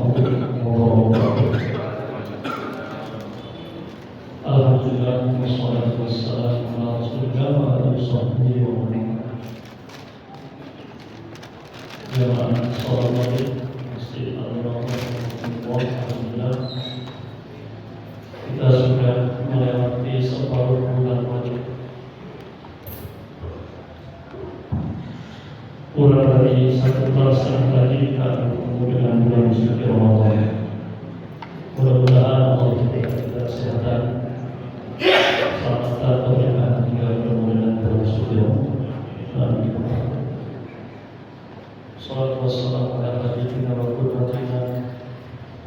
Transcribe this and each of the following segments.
Assalamualaikum warahmatullahi wabarakatuh. Alhamdulillah, wassalatu wassalamu ala Rasulillah wa ala sahbihi wa man wala. Assalamualaikum warahmatullahi wabarakatuh. Kita sudah melewati separuh bulan Rajab. Kurang dari 1 persen lagi kita akan bertemu dengan bulan suci Ramadan. Mudah-mudahan Allah memberikan kita kesehatan, keselamatan, keberkahan hingga bertemu dengan bulan suci Ramadan. Salatu wassalamu ala habibina wa qudwatina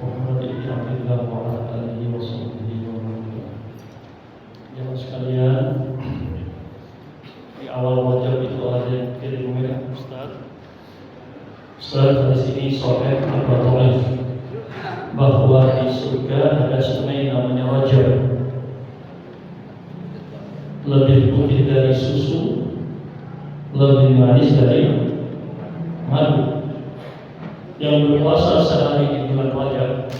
Muhammad ibn Abdillah wa ala alihi wa sahbihi wa man wala. Jemaah sekalian, di awal Rajab itu ada yang kirim merah Ustaz, di sini sahih atau dhaif bahwa di surga ada sungai namanya Rajab, lebih putih dari susu, lebih manis dari madu. Yang berpuasa sehari di bulan Rajab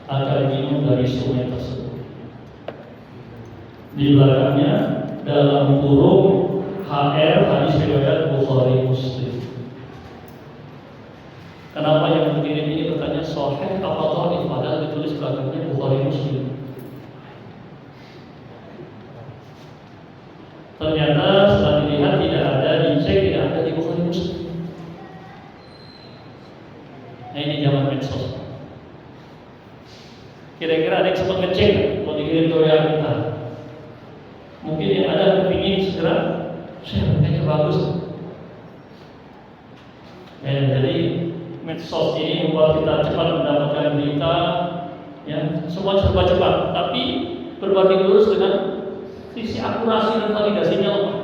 akan minum dari sungai tersebut. Di belakangnya dalam kurung HR hadis riwayat Bukhari Muslim. Kenapa yang mengirim ini bertanya sahih apa dhaif, padahal ditulis belakangnya Bukhari Muslim. Ternyata setelah dilihat tidak ada, dicek tidak ada di Bukhari Muslim. Nah, ini zaman medsos. Kira-kira ada yang sempat ngecek kalau dikirim ke WA kita. Mungkin yang ada kepingin segera share, kayaknya bagus. Jadi medsos ini membuat kita cepat mendapatkan berita, ya, semua serba cepat. Tapi berbanding lurus dengan sisi akurasi dan validasinya lemah.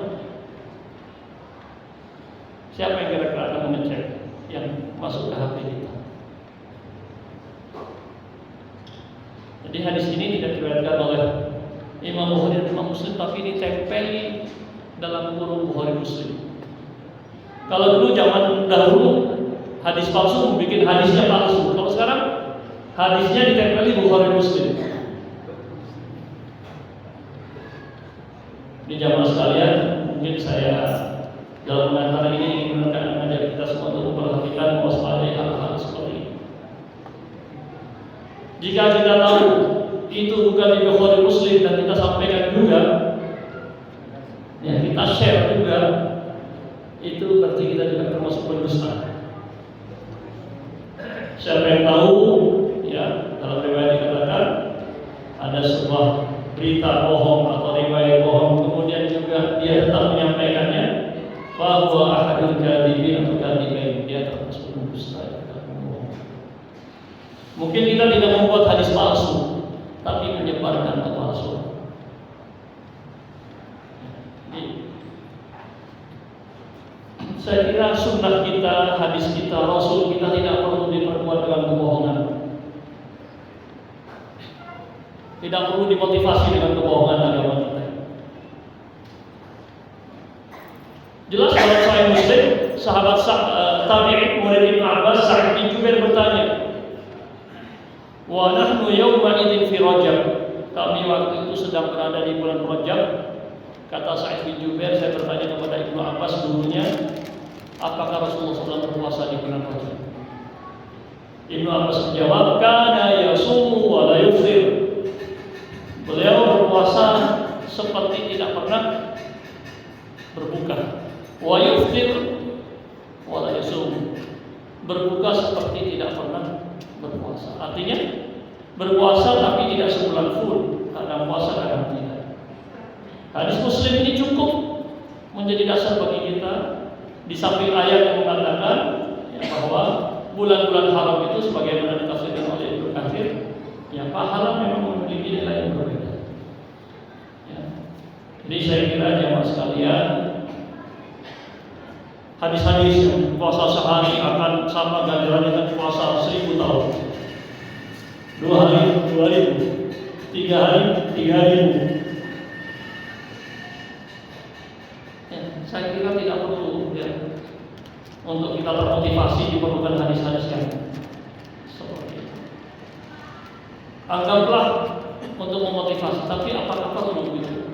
Siapa yang kira-kira akan mengecek yang masuk ke HP kita? Jadi hadis ini tidak diriwayatkan oleh Imam Bukhari dan Imam Muslim, tapi ditempeli dalam kurung Bukhari Muslim. Kalau dulu zaman dahulu hadis palsu bikin hadisnya palsu. Kalau sekarang hadisnya ditempeli Bukhari Muslim. Di zaman sekalian, mungkin saya dalam mengantar ini ingin mengajak kita semua untuk memperhatikan waspadai hal-hal seperti ini. Jika kita tahu itu bukan di Bukhari Muslim dan kita sampaikan juga, ya kita share juga, itu berarti kita juga termasuk pendusta. Siapa yang tahu, ya, dalam riwayat dikatakan ada sebuah berita bohong atau riwayat bohong, kemudian juga dia tetap menyampaikannya, bahwa ahadul kadhibin atau kadhibain, dia termasuk pendusta. Mungkin kita tidak membuat hadis palsu, tapi menyebarkan kepalsuan. Saya kira sunnah kita, hadis kita, Rasul kita tidak perlu diperkuat dengan kebohongan. Tidak perlu dimotivasi dengan kebohongan agama kita. Jelas dalam Sahih Muslim, sahabat tabi'in murid Ibnu Abbas Sa'id bin Jubair bertanya, wa nahnu yawma idzin fi Rajab. Kami waktu itu sedang berada di bulan Rajab. Kata Sa'id bin Jubair, saya bertanya kepada Ibnu Abbas dulunya, apakah Rasulullah SAW berpuasa di bulan Rajab? Ibnu Abbas menjawab, kana yasumu wa la yufthir. Beliau berpuasa seperti tidak pernah berbuka. Wa yufthir wa la yasum. Berbuka seperti tidak pernah berpuasa. Artinya berpuasa tapi tidak sebulan full, kadang puasa kadang tidak. Hadis Muslim ini cukup menjadi dasar bagi kita. Di samping ayat yang mengatakan ya, bahwa bulan-bulan haram itu sebagaimana ditafsirkan oleh Ibnu Katsir, ya pahala memang memiliki nilai yang berbeda. Ya. Jadi saya kira jemaah sekalian, hadis-hadis yang puasa sehari akan sama ganjarannya dengan puasa 1000 tahun. 2 hari 2000, 3 hari 3000. Ya, saya kira tidak perlu ya, untuk kita termotivasi diperlukan hadis-hadis yang Anggaplah untuk memotivasi, tapi apakah perlu itu?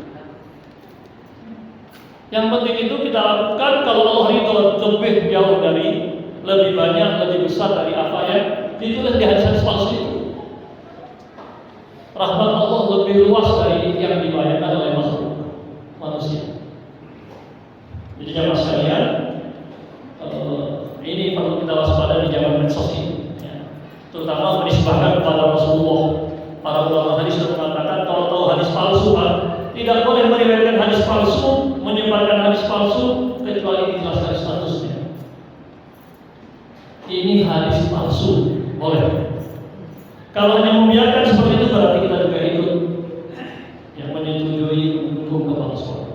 Yang penting itu kita lakukan kalau Allah itu lebih jauh dari, lebih banyak, lebih besar dari apa yang ditulis di hadis palsu itu. Rahmat Allah lebih luas dari yang dibayangkan oleh makhluk manusia. Jadi jamaah sekalian, ini perlu kita waspada di zaman medsos ini, ya. Terutama menisbahkan kepada Rasulullah. Para ulama hadis sudah mengatakan kalau tahu hadis palsu, tidak boleh meriwayatkan hadis palsu, menyebarkan hadis palsu kecuali dijelaskan statusnya. Ini hadis palsu, boleh. Kalau hanya membiarkan seperti itu berarti kita juga ikut yang menyetujui mendukung kepalsuan.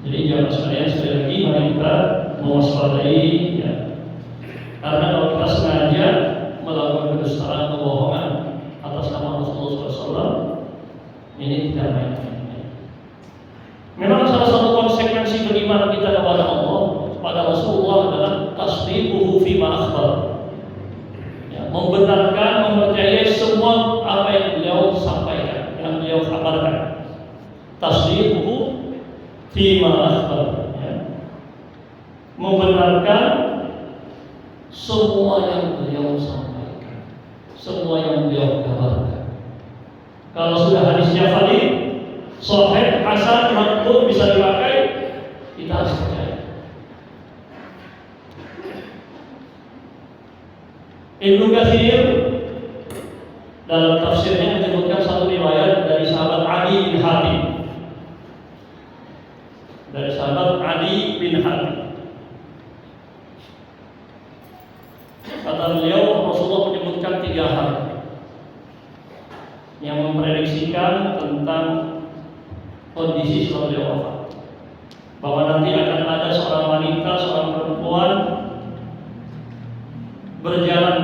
Jadi jangan sekalian, sekali lagi mari kita mewaspadai, ya. Karena kalau kita sengaja melakukan kedustaan, kebohongan atas nama Rasulullah SAW, ini tidak main-main. Memang salah satu konsekuensi beriman kita kepada Allah, kepada Rasulullah adalah tasdiquhu fima akhbar. Ya, membenarkan, mempercayai semua apa yang beliau sampaikan, yang beliau kabarkan. Tasdiquhu fima akhbar, ya. Membenarkan semua yang beliau sampaikan, semua yang beliau kabarkan. Kalau sudah hadisnya valid, sahih, hasan, maqbul, bisa dipakai, kita harus percaya. Ibnu Katsir dalam tafsirnya menyebutkan satu riwayat dari sahabat Adi bin Hatim. Dari sahabat Adi bin Hatim. Kata beliau, Rasulullah menyebutkan 3 hal yang memprediksikan tentang kondisi setelah beliau wafat. Bahwa nanti akan ada seorang wanita, seorang perempuan berjalan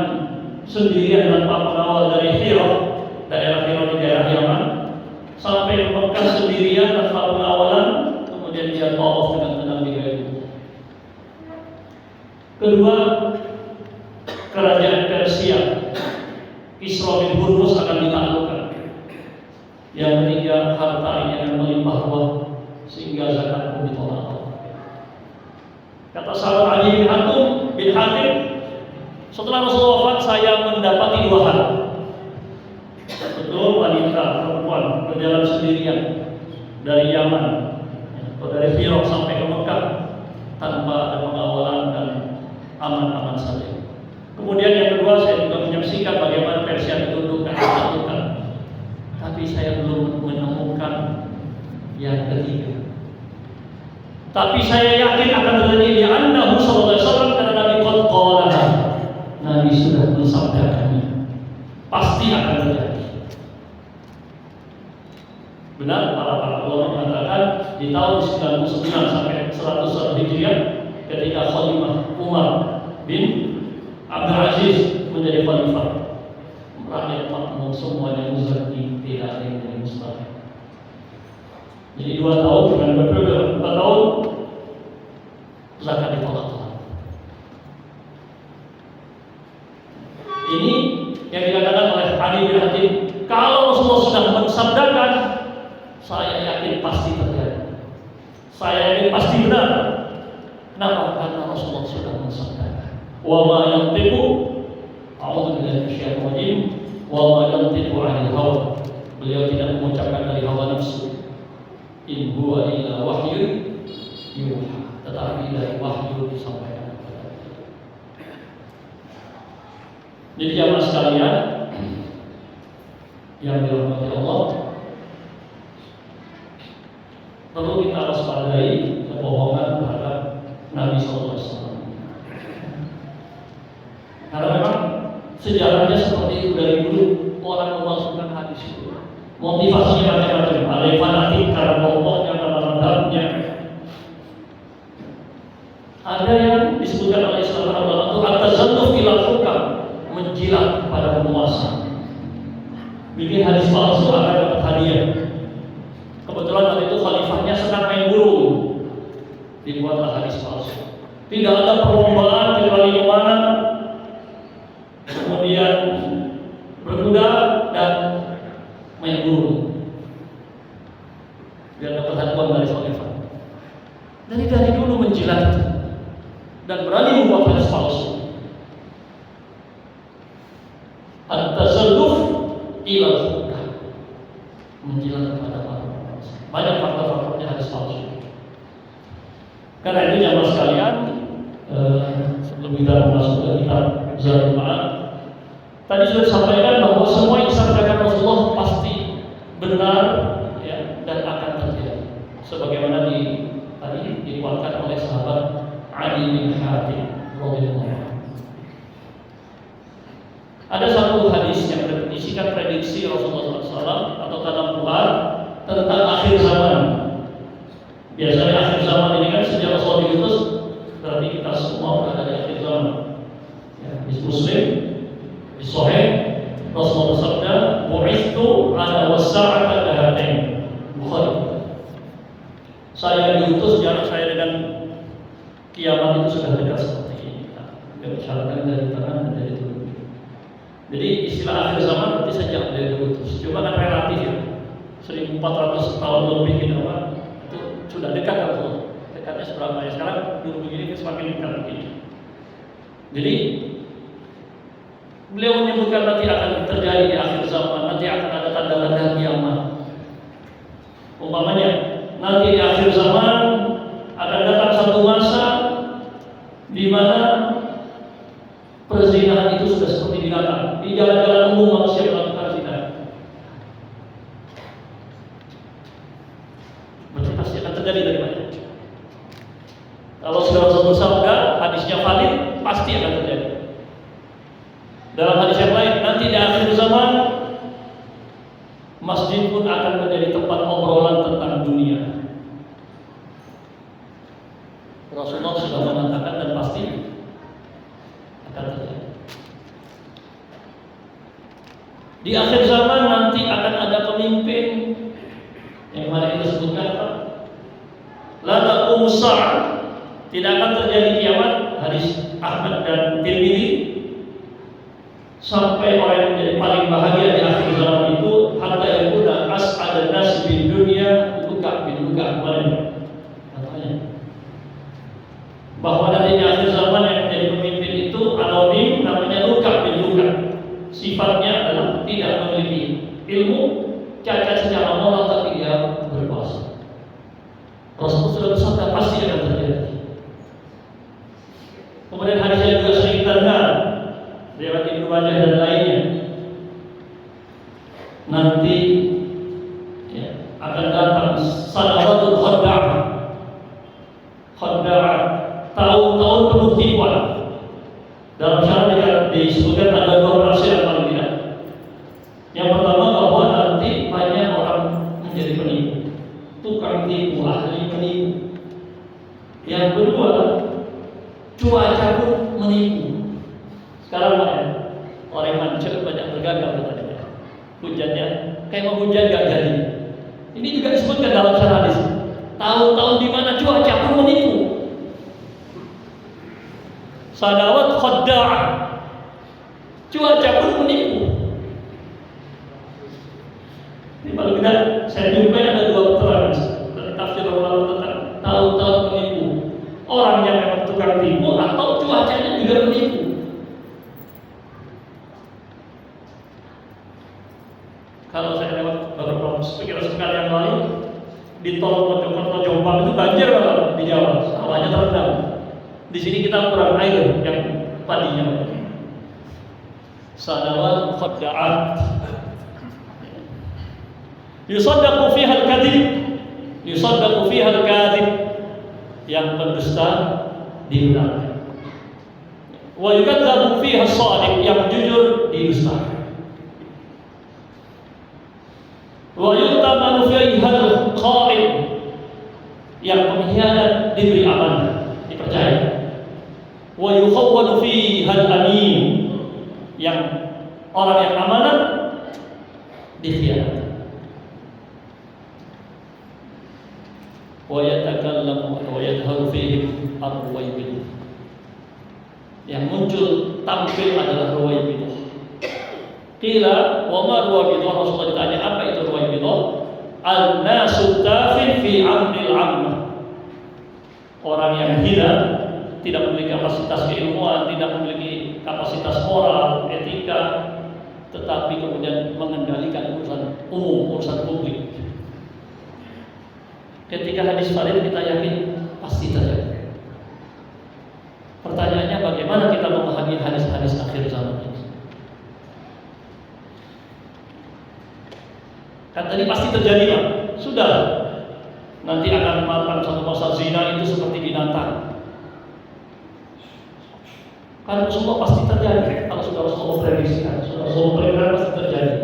sendirian tanpa pengawal dari Hira, daerah Hira di daerah Yaman, sampai ke Mekah sendirian tanpa pengawalan, kemudian dia tawaf dengan tenang di bait. Kedua, kerajaan Persia, Kisra bin Hurmuz akan ditaklukkan. Yang ketiga, harta ini akan melimpah ruah sehingga zakat pun ditolak. Kata sahabat Ali bin Hatim, setelah Rasulullah wafat saya mendapati 2 hal. Betul, wanita, perempuan berjalan sendirian dari Yaman atau dari Hira sampai ke Mekah tanpa ada pengawalan dan aman-aman saja. Kemudian yang kedua, saya juga menyaksikan bagaimana Persia ditundukkan, ditaklukkan. Tapi saya belum menemukan yang ketiga. Tapi saya yakin akan terjadi di annahu sallallahu alaihi wasallam, karena Nabi qad qala. Nabi sudah mensabdakannya. Pasti akan terjadi. Benar, para ulama mengatakan di tahun 99 sampai 100 Hijriah ketika Khalifah Umar bin Abdul Aziz menjadi khalifah, rakyat makmur semuanya muzaki, tidak ada yang mustahil. Jadi 2 tahun dengan berbeda, 4 tahun zakat ditolak. Ini yang dikatakan oleh Ali bin Hatim, kalau Rasulullah sudah mensabdakan, saya yakin pasti terjadi. Saya yakin pasti benar. Kenapa? Karena Rasulullah sudah mensabdakan. Wa ma yantiqu, a'udzu billahi minasyaitonir rajim, wa ma yantiqu 'anil hawa. Beliau tidak mengucapkan dari hawa nafsu. In huwa illa wahyu yuha. Tetapi dari wahyu disampaikan kepada beliau. Jadi jamaah sekalian yang dirahmati Allah, perlu kita waspadai kebohongan terhadap Nabi sallallahu alaihi wasallam. Karena memang sejarahnya seperti itu dari dulu, orang memasukkan hadis itu. Motivasinya macam-macam, ada yang fanatik karena kelompoknya, karena madhabnya. Ada yang disebutkan oleh Islam itu at-tazalluf ila hukam, menjilat kepada penguasa. Bikin hadis palsu akan dapat hadiah. Kebetulan waktu itu khalifahnya sedang main burung, dibuatlah hadis palsu. Tidak ada perlombaan kecuali di mana dulu menjilat dan berani membuat hadis palsu. At-tasalluf ila al-hukam, menjilat kepada para penguasa. Banyak faktor-faktornya hadis palsu. Karena itu jamaah sekalian, sebelum kita masuk ke kitab Zadul Ma'ad, tadi sudah disampaikan bahwa semua yang disampaikan Rasulullah pasti benar, ya, dan akan terjadi. Sebagaimana tadi dikuatkan oleh sahabat Ali bin Hatim radhiyallahu anhu. Ada satu hadis yang berisikan prediksi Rasulullah SAW atau tanambuhan tentang akhir zaman. Biasanya akhir zaman ini kan sejak Rasul diutus, berarti kita semua berada di akhir zaman. Ya, di Muslim, di Sahih, Rasulullah bersabda, "Bu'ithu ala wasa'ata lahatain." Bukhari. Saya diutus, jarak saya dengan kiamat itu sudah dekat seperti ini. Bersyaratkan dari tangan dan dari tubuh. Jadi istilah akhir zaman berarti sejak beliau diutus. Cuma kan relatif ya. 1400 tahun lebih kita itu sudah dekat kan tuh. Dekatnya seberapa ya? Sekarang dulu begini semakin dekat begini. Jadi beliau menyebutkan nanti akan terjadi di akhir zaman, nanti akan ada tanda-tanda kiamat. Umpamanya nanti di akhir zaman akan datang satu masa di mana perzinahan itu sudah seperti binatang. Di jalan-jalan umum manusia melakukan zina. Berarti pasti akan terjadi dari mana? Kalau sudah Rasul bersabda, hadisnya valid, pasti akan terjadi. Dalam hadis yang lain, nanti di akhir zaman masjid pun akan menjadi tempat obrolan tentang dunia. Rasulullah sudah mengatakan dan pasti akan terjadi. Di akhir zaman nanti akan ada pemimpin yang mari kita sebutkan apa? La taqumu sa'ah, tidak akan terjadi kiamat, hadis Ahmad dan Tirmidzi, sampai orang yang menjadi paling bahagia di akhir zaman itu hatta yakuna as'adan nas bid dunya luka bin luka kemarin katanya bahwa nanti di akhir zaman yang menjadi pemimpin itu anonim, namanya luka bin luka. Sifatnya adalah tidak memiliki ilmu, cacat secara moral, tapi dia berkuasa. Rasulullah sudah bersabda pasti akan terjadi. Kemudian hadis yang juga sering kita dengar, riwayat Ibnu Majah dan lainnya, nanti ya, akan datang sanawatul khadda'ah, tahun-tahun penuh tipuan. Dalam syariat disebutkan ada dua versi yang paling tidak. Yang pertama bahwa nanti banyak orang menjadi penipu, tukang tipu, ahli penipu. Yang kedua, cuaca pun menipu. Sekarang orang mancur banyak bergagal katanya. Hujannya kayak mau hujan gak jadi. Ini juga disebutkan dalam hadis. Tahun-tahun di mana cuaca pun menipu. Sanawat khadda'ah, cuaca pun menipu. Ini paling tidak saya jumpai ada dua keterangan dari tafsir ulama tentang tahun-tahun menipu. Orang yang memang tukang tipu atau cuacanya juga menipu. Kalau saya lewat beberapa sekitar yang lalu di tol Mojokerto Jombang itu banjir banget di Jawa, sawahnya terendam. Di sini kita kurang air yang padinya. Sanawat khadda'at. Yusaddaqu fiha al-kadhib, yusaddaqu fiha al-kadhib, yang pendusta dibenarkan. Wa yukadzabu fiha as-shadiq, yang jujur didustakan. Wa yu'tamanu fiha al-qa'id, yang pengkhianat diberi amanah, dipercaya. Wa yukhawwanu fiha al-amin, yang orang yang amanah dikhianati. Wa yatakallamu wa yadharu fihi ar-ruwaybidah, yang muncul tampil adalah ruwaybidah. Qila wa ma ruwaybidah, Rasulullah ditanya apa itu ruwaybidah? Al-nasu tafil fi amril ammah, orang yang hina, tidak memiliki kapasitas keilmuan, tidak memiliki kapasitas moral, etika, tetapi kemudian mengendalikan urusan umum, urusan publik. Ketika hadis valid kita yakin pasti terjadi. Pertanyaannya bagaimana kita memahami hadis-hadis akhir zaman ini? Kan tadi pasti terjadi, Pak. Sudah. Nanti akan makan satu masa zina itu seperti binatang. Kan semua pasti terjadi. Kalau sudah Rasulullah prediksikan, sudah Rasulullah prediksikan pasti terjadi.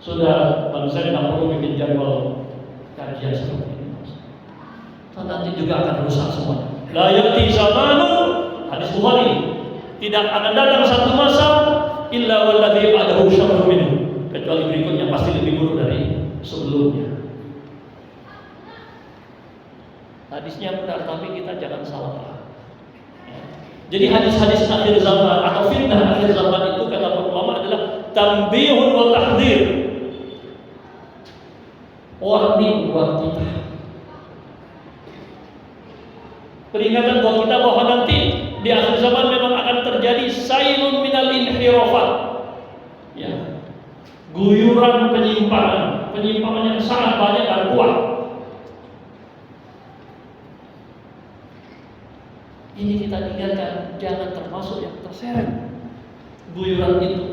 Sudah bangsa tidak perlu bikin jadwal kajian seperti ini. Nanti juga akan rusak semua. La ya'ti zamanu, hadis Bukhari, tidak akan datang satu masa illa walladzi ba'dahu syarrun minhu, kecuali berikutnya pasti lebih buruk dari sebelumnya. Hadisnya benar, tapi kita jangan salah paham. Jadi hadis-hadis akhir zaman atau fitnah akhir zaman itu kata para ulama adalah tanbihun wa tahdhir. Warning buat kita. Peringatan buat kita bahwa nanti di akhir zaman memang akan terjadi sailun minal inhirafat. Ya. Guyuran penyimpangan yang sangat banyak dan kuat. Ini kita tinggalkan, jangan termasuk yang terseret guyuran itu,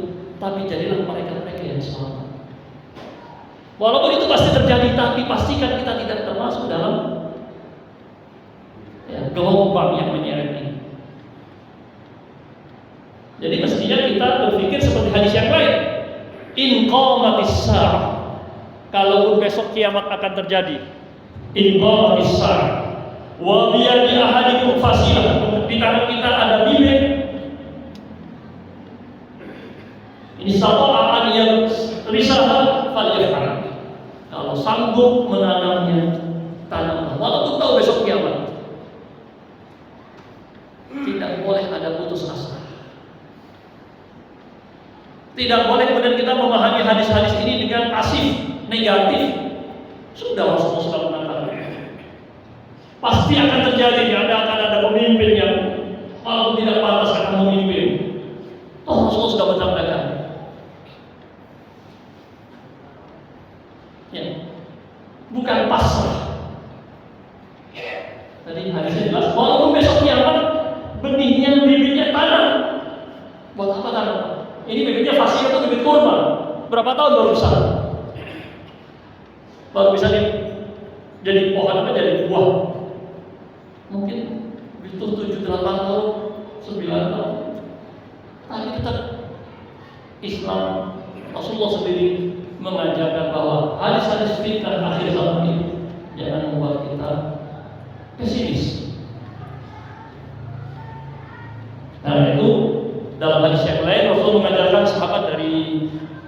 tapi jadilah mereka-mereka yang selamat. Walaupun itu pasti terjadi, tapi pastikan kita tidak termasuk dalam gelombang yang menyeret ini. Jadi mestinya kita berpikir seperti hadis yang lain. In qamatis sa'ah, kalaupun besok kiamat akan terjadi. In qamatis sa'ah wa biyadi ahadikum fasilah, di tangan kita ada bibit. Insyaallah akan yang risalah falyafal. Kalau sanggup menanamnya, tanamlah. Walaupun tahu besok kiamat. Tidak boleh ada putus asa. Tidak boleh kemudian kita memahami hadis-hadis ini dengan pasif, negatif. Sudah Rasulullah sudah mengatakan, pasti akan terjadi, akan ada pemimpin yang kalau tidak pantas akan memimpin. Oh, Rasulullah sudah menyampaikan. Ya, bukan pasrah. Tadi hadisnya jelas. Walaupun besok kiamat, benihnya, bibitnya tanam. Buat apa tanam? Ini bibitnya fasih atau bibit kurma? Berapa tahun baru besar? Baru bisa jadi pohon apa? Jadi buah. Mungkin butuh 7-8 tahun, 9 tahun. Tapi tetap Islam, Rasulullah sendiri mengajarkan bahwa hadis-hadis fitnah akhir zaman ini jangan membuat kita pesimis. Nah itu dalam hadis yang lain Rasul mengajarkan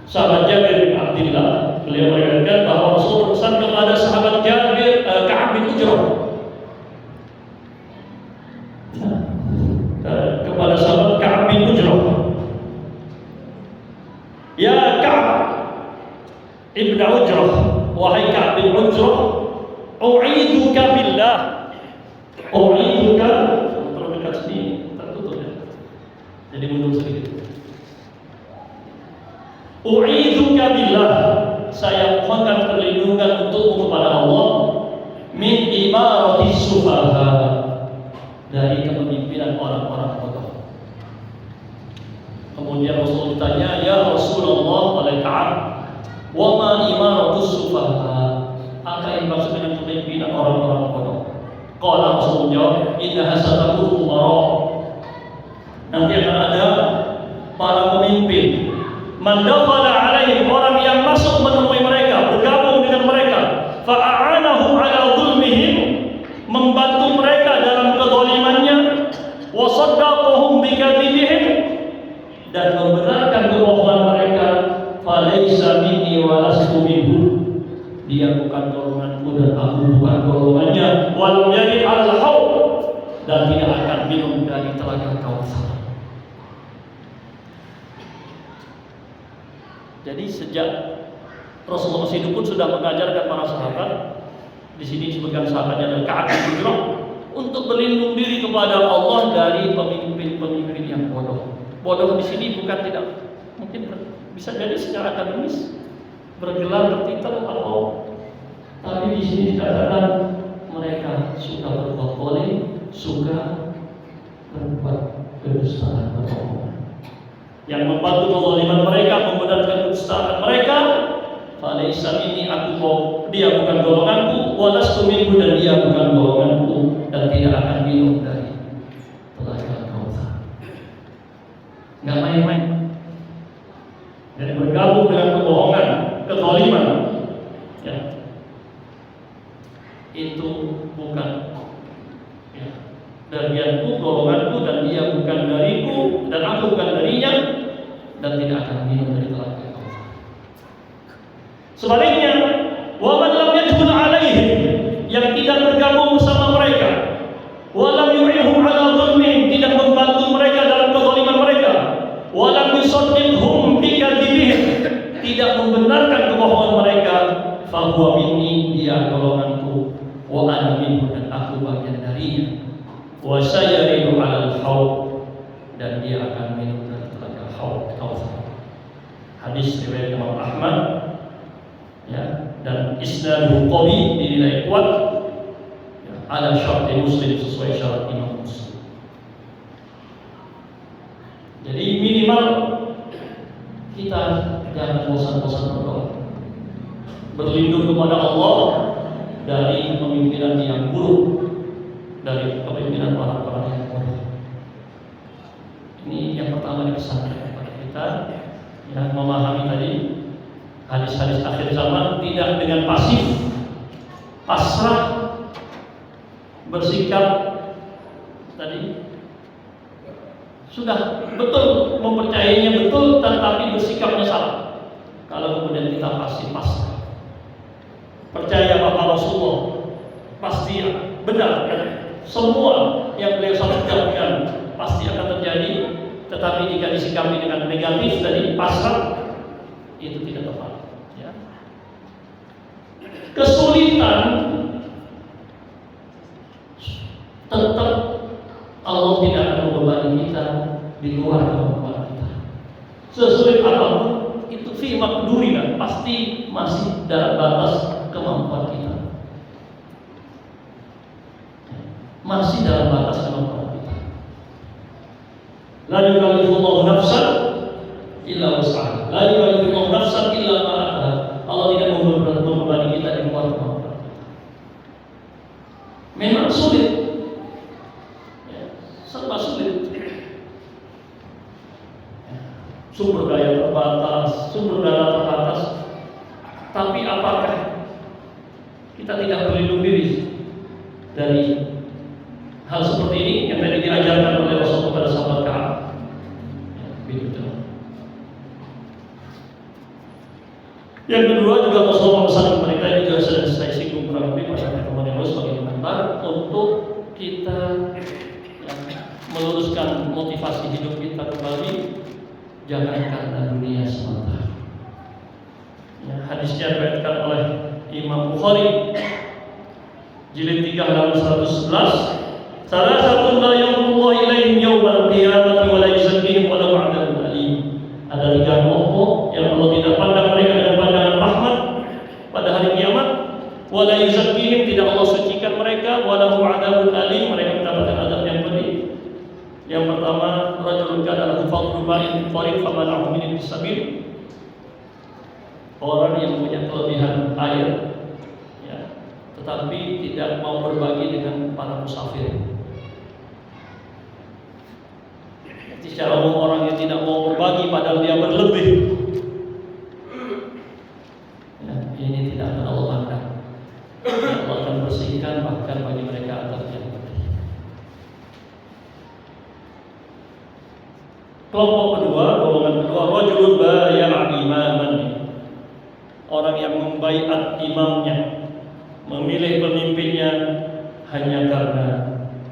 sahabat Jabir bin Abdullah. Beliau mengatakan bahwa Rasul berpesan kepada sahabat Jabir Ka'ab bin Ujrah, kepada sahabat Ka'ab bin Ujrah, ya Ka'ab ibn Ujrah, wahai Ka'ab bin Ujrah, u'iduka billah, u'iduka, terlalu dekat sini tertutup ya, jadi mundur sedikit. U'iduka billah, saya mohonkan perlindungan untukmu kepada Allah, min imarati sufaha, dari kepemimpinan orang-orang bodoh. Kemudian Rasul ditanya, ya Rasulullah oleh Ka'ab, wa ma imaratus sufaha, apa yang maksud dengan kepemimpinan orang-orang bodoh? Qala Rasul menjawab, innaha satakunu umara, nanti akan ada para pemimpin, man dakhala alaihim, orang yang masuk menemui mereka, bergabung dengan mereka, fa'anahu ala zulmihim, membantu mereka dalam kezalimannya, wa saddaqahum bikadzibihim, dan membenarkan kebohongan mereka, falaysa minni wa lastu minhu, dia bukan golonganku dan aku bukan golongannya, walam yarid alal haud, dan tidak akan minum dari telaga Kautsar. Jadi sejak Rasulullah masih hidup pun sudah mengajarkan para sahabat. Di sini sebagian sahabatnya adalah Ka'ab bin Ujrah untuk berlindung diri kepada Allah dari pemimpin-pemimpin yang bodoh. Bodoh di sini bukan tidak mungkin bisa jadi secara akademis bergelar bertitel atau, tapi di sini dikatakan mereka suka berbuat zalim, suka berbuat kedustaan, berbohong. Yang membantu kezaliman mereka, membenarkan kedustaan mereka, falaisa minni, dia bukan golonganku, walastu minhu, dan dia bukan golonganku, dan tidak akan minum dari telaga Kautsar. Enggak main-main. Dan bergabung dengan kebohongan, kezaliman, ya, itu bukan, ya, bagianku, golonganku, dan dia bukan dariku, dan aku bukan darinya, dan tidak akan minum dari telaga Kautsar. Sebaliknya, wa man lam yadkhul alaihim, yang tidak bergabung bersama mereka, wa lam yu'inhum ala dhulmihim, tidak membantu mereka dalam kezaliman mereka, wa lam yusaddiqhum bikadzibihim, tidak membenarkan kebohongan mereka, fa huwa minni, dia golonganku, wa ana minhu, dan aku bagian darinya, wa sayaridu alal haud, dan dia akan minum dari telaga haud Kautsar. Hadis riwayat Imam Ahmad, ya, dan isnaduhu qawi, dinilai kuat, ya, ala syarti Muslim, sesuai syarat Imam Muslim. Jadi minimal kita jangan bosan-bosan berdoa, berlindung kepada Allah dari pemimpinan yang buruk, dari kepemimpinan orang-orang yang buruk. Ini yang pertama dipesankan kepada kita, yang memahami tadi hadis-hadis akhir zaman, tidak dengan pasif, pasrah, bersikap tadi sudah betul, mempercayainya betul, tetapi bersikapnya salah. Kalau kemudian kita pasif, pasrah, percaya Bapak Rasulullah pasti benar, kan? Semua yang beliau sabdakan pasti akan terjadi, tetapi jika disikapi dengan negatif tadi, pasrah, itu tidak tepat. Ya. Kesulitan tetap Allah tidak akan membebani kita di luar kemampuan kita. Sesulit apapun itu fi maqdurina, pasti masih dalam batas kemampuan kita. Masih dalam batas kemampuan kita. La yukallifullahu nafsan illa wus'aha. La yukallifullahu nafsan illa ma ataha. Allah tidak membebani kita di luar kemampuan kita. Memang sulit, ya, serba sulit. Sumber daya terbatas, sumber daya terbatas. Tapi apakah kita tidak berlindung diri dari hal seperti ini yang tadi diajarkan oleh Rasulullah pada sahabat Ka'ab? Begitu. Yang kedua juga Rasulullah pesan mereka, ini juga sudah saya singgung kurang lebih pada pertemuan yang lalu sebagai komentar, untuk kita meluruskan motivasi hidup kita kembali, jangan karena dunia semata. Ya, hadisnya diriwayatkan oleh Imam Bukhari, jilid 3 halaman 111. Salah satu la yanzuru ilaihim yaumal qiyamati wa la yuzakkihim wa lahum 'adzabun alim. Ada 3 kelompok yang Allah tidak pandang mereka dengan pandangan rahmat pada hari kiamat, wa la yuzakkihim, tidak Allah sucikan mereka, wa lahum 'adzabun alim, mereka mendapatkan azab yang pedih. Yang pertama, rajulun kana lahu fadlun barin farid famana'ahu min sabil. Orang yang punya kelebihan air, ya, tetapi tidak mau berbagi dengan para musafir. Jadi secara umum orang yang tidak mau berbagi padahal dia berlebih, ya, ini tidak akan Allah pandang. Allah akan bersihkan bahkan bagi mereka azab yang pedih. Kelompok kedua, golongan kedua, rajulun baya'a imaman, orang yang membaiat imamnya, memilih pemimpinnya hanya karena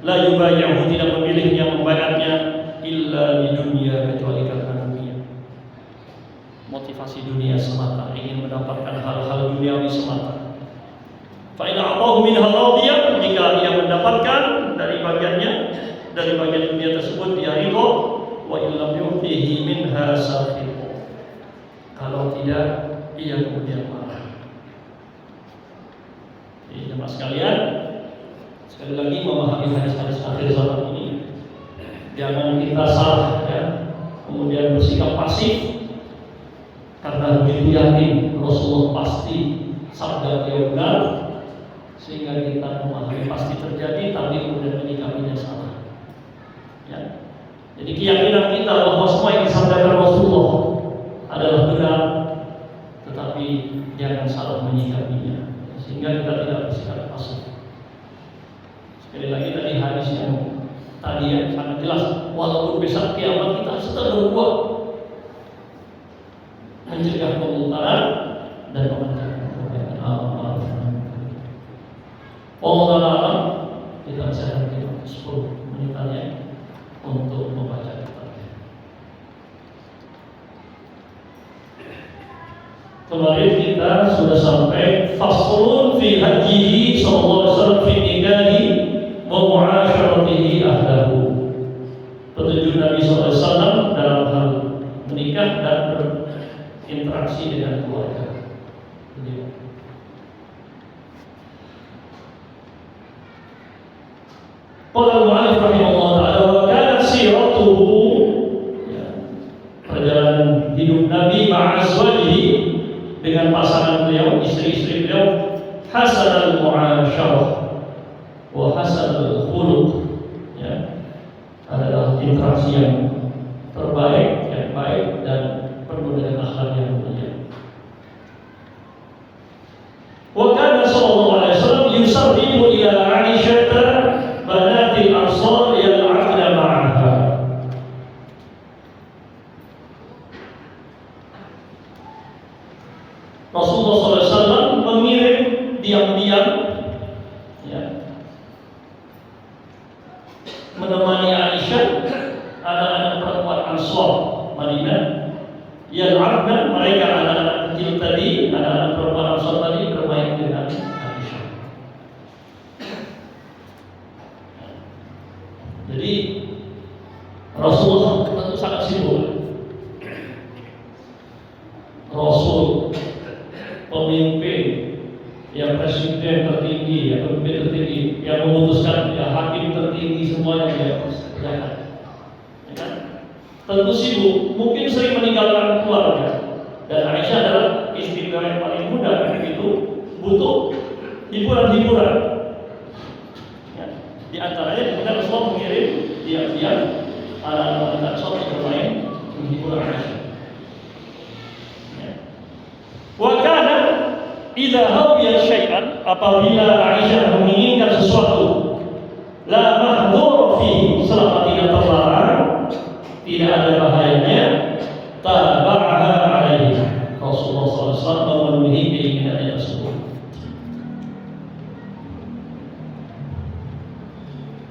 la yubayyahu, tidak memilihnya, membaiatnya illa di dunia, kecuali karena dunia, motivasi dunia semata, ingin mendapatkan hal-hal duniawi semata. Fa in a'tahu minha radiyah, jika ia mendapatkan dari bagian dunia tersebut dia ridho, wa illam yu'tihi minha sakhit. Kalau tidak, ia kemudian marah. Jadi jemaah sekalian, sekali lagi memahami hadis-hadis akhir zaman ini, jangan kita salah ya, kemudian bersikap pasif karena begitu yakin Rasulullah pasti sabda beliau benar, sehingga kita memahami pasti terjadi, tapi kemudian menyikapinya salah. Ya. Jadi keyakinan kita bahwa semua yang disampaikan Rasulullah adalah benar, tetapi jangan salah menyikapinya, sehingga kita tidak bersikap pasif. Sekali lagi tadi hadis yang tadi yang sangat jelas, walaupun besok kiamat kita sedang berbuat mencegah kemungkaran dan mengerjakan kebaikan. Allah Ta'ala kita bisa kita 10 menitannya untuk membaca kitabnya. Kemarin kita sudah sampai faslun fi hadihi sallallahu alaihi wasallam fi nikahi wa mu'asyaratihi ahlahu. Petunjuk Nabi sallallahu alaihi wasallam dalam hal menikah dan berinteraksi dengan keluarga. Qala al-mu'allif rahimahullah ta'ala wa kanat siratuhu, perjalanan hidup Nabi ma'a azwajihi, dengan pasangan beliau, istri-istri beliau, hasan al-mu'asyarah wa hasan al-khuluq, ya, adalah interaksi yang terbaik, yang baik dan penuh dengan akhlak yang mulia. Wa kana sallallahu alaihi wasallam yusarrifu ila Aisyah banatil ansar yal'abna ma'aha. Rasulullah SAW mengirim diam-diam ya, menemani Aisyah, anak-anak perempuan Ansar Madinah, yal'abna, mereka anak-anak kecil tadi, anak-anak perempuan Ansar tadi bermain dengan Aisyah. Jadi Rasulullah tentu sangat sibuk. Rasul, pemimpin, yang presiden tertinggi, yang pemimpin tertinggi, yang memutuskan, ya hakim tertinggi, semuanya dia kerjakan. Ya kan? Tentu sibuk, mungkin sering meninggalkan keluarga. Dan Aisyah adalah istri yang paling muda, begitu butuh hiburan-hiburan. Ya. Di antaranya kemudian Rasulullah mengirim diam-diam anak-anak Ansar bermain menghibur Aisyah. Wa kana idza hawiya syai'an, apabila Aisyah menginginkan sesuatu, la mahdhur fihi, selama tidak terlarang, tidak ada bahayanya, tabaha alaihi, Rasulullah SAW memenuhi keinginannya tersebut.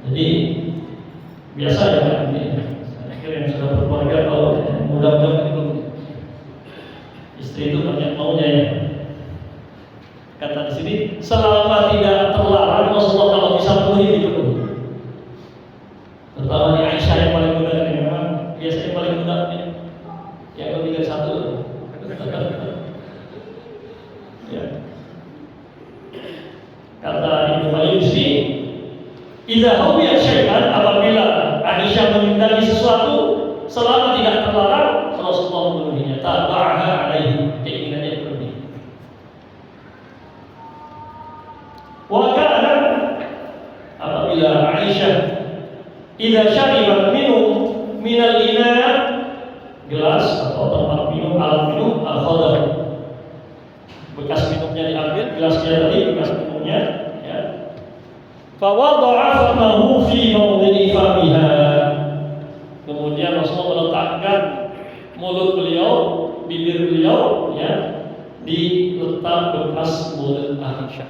Jadi biasa ya kan, akhirnya yang sudah berkeluarga tahu, mudah-mudahan itu istri itu banyak maunya ya. Kata di sini, selama tidak terlarang, Rasulullah kalau bisa penuhi dipenuhi. Terutama di Aisyah yang paling muda ini, memang biasanya paling muda yang lebih dari satu. Ya. Kata Ibnu Mayyusi, idza huwiya syai'an, apabila Aisyah menghindari sesuatu selama tidak terlarang, Rasulullah memenuhinya. Tabaha alaihi, keinginannya dipenuhi. Wa kana, apabila Aisyah idza syaribat minum minal ina, gelas atau tempat minum, alat minum, al-khadar, bekas minumnya diambil, gelasnya tadi bekas minumnya ya. Fa wada'a famahu fi mawdi'i famiha, kemudian Rasulullah meletakkan mulut beliau, bibir beliau ya, di letak bekas mulut Aisyah.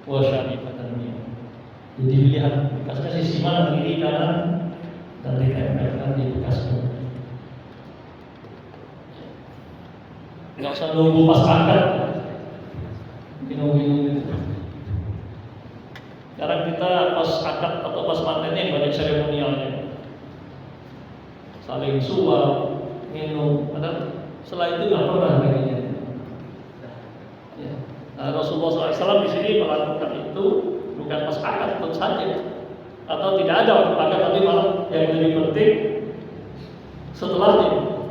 Wa syaribatan minhu. Jadi dilihat bekasnya sisi mana, kiri kanan, dan ditempelkan di bekas mulut. Nggak usah nunggu pas angkat, bingung-bingung gitu. Sekarang kita pas akad atau pas mantennya banyak seremonialnya. saling suap, minum. Padahal setelah itu nggak pernah baginya. Ya. Nah, Rasulullah SAW di sini melakukan itu bukan pas akad tentu saja, atau tidak ada waktu akad, tapi malah yang lebih penting setelahnya,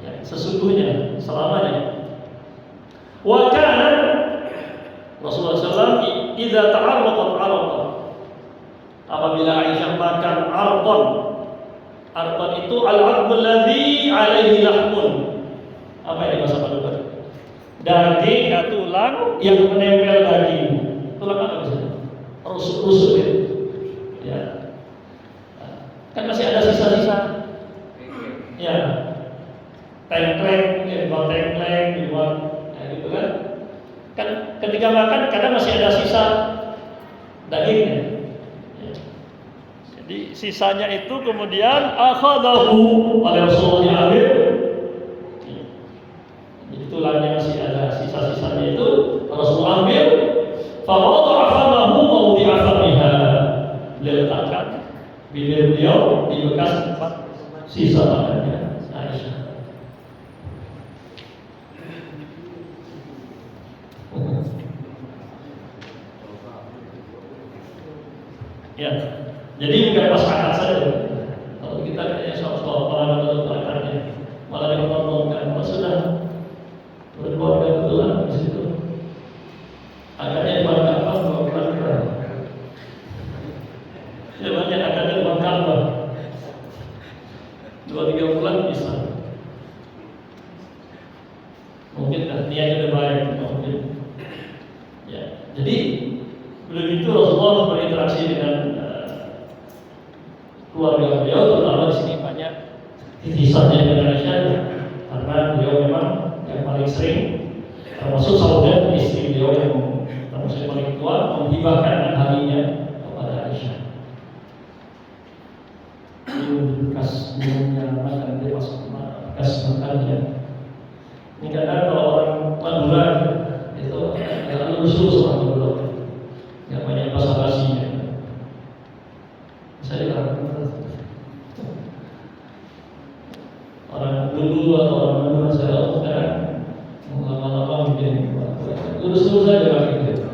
ya, sesungguhnya selamanya. Wa kana Rasulullah SAW idza ta'arraqat arqan, apabila Aisyah makan arqan. Arqan itu al-'admu alladhi 'alaihi lahmun. Apa ini bahasa Padang? Daging atau tulang yang menempel daging. Tulang apa maksudnya? Rusuk-rusuk ya. Ya. Kan masih ada sisa-sisa. Ya. Tengkleng, dibuat tengkleng, dibuat ya gitu kan. Kan ketika makan kadang masih ada sisa dagingnya. Ya. Jadi sisanya itu kemudian akhadahu oleh Rasulullah diambil. Tulangnya masih ada sisa-sisanya itu Rasulullah ambil, fa wada'a famahu mawdi'a famiha, diletakkan bibir beliau di bekas tempat sisa makannya Aisyah. Ya, jadi bukan pas akad saja. Kalau kita kayaknya soal pengalaman akadnya malah dipertontonkan, kalau sudah berkeluarga betulan di situ. Akadnya di Ka'bah 2 bulan berapa? Ya banyak akadnya di Ka'bah 2-3 bulan bisa. Mungkin niatnya udah baik, mungkin. Ya, jadi begitu Rasulullah berinteraksi dengan keluarga beliau, terutama di sini banyak titisannya dengan Aisyah, karena beliau memang yang paling sering, termasuk Saudah istri beliau yang termasuk yang paling tua, menghibahkan harinya kepada Aisyah. Bekas minumnya, makan dia pas bekas makannya. Ini kadang kalau orang Madura itu agak lurus-lurus orang Madura, nggak banyak basa-basinya. Saya orang dulu atau orang Madura saya sekarang lama-lama begini, lurus-lurus saja gitu.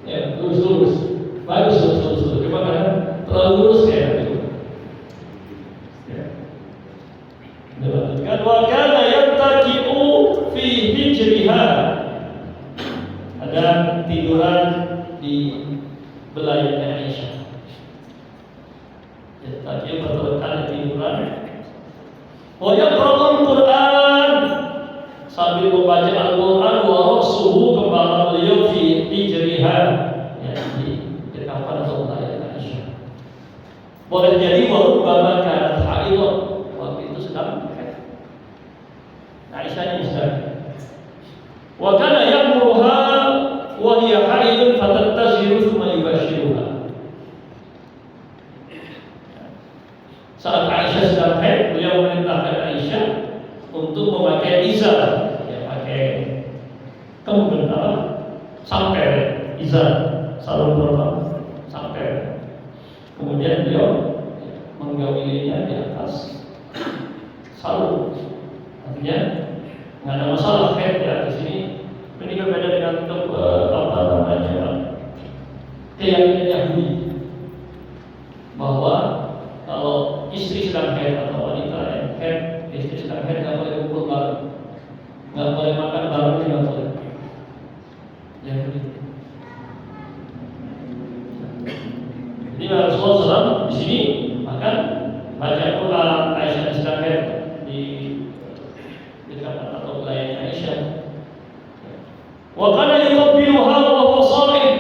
Ya, lurus-lurus, bagus lurus-lurus. Cuma kadang terlalu lurus kayak gitu. Ya. Dilanjutkan, wa kana yattaqi'u fi hijriha, ada tiduran di belayarnya Aisyah. Yattaqi'u berlekat tiduran. Wa yaqra'ul Qur'an, sambil membaca Al-Quran, wa rasuhu, kepala beliau fi hijriha, ya, di dekapan atau belayar Aisyah. Boleh jadi warubbama kanat haidh, waktu itu sedang Aisyah ini sedang. Wa kana ya'muruha wa hiya haidun fatattaziru thumma yubashiruha. Saat Aisyah sedang haid, beliau memerintahkan Aisyah untuk memakai izar, ya, pakai kemudian sampai izar, sarung terbang sampai. Kemudian beliau menggaulinya di atas sarung. Artinya nggak ada masalah haid ya di sini. Ini berbeda dengan apa namanya keyakinan Yahudi, bahwa kalau istri sedang haid atau wanita yang haid, istri sedang haid nggak boleh kumpul bareng, nggak boleh makan bareng, nggak boleh. Yang begitu. Jadi Rasulullah SAW di sini makan baca Quran, Aisyah sedang haid di dekat atau wilayah Aisyah. Wa kana yuqabbiluha wa huwa sha'im.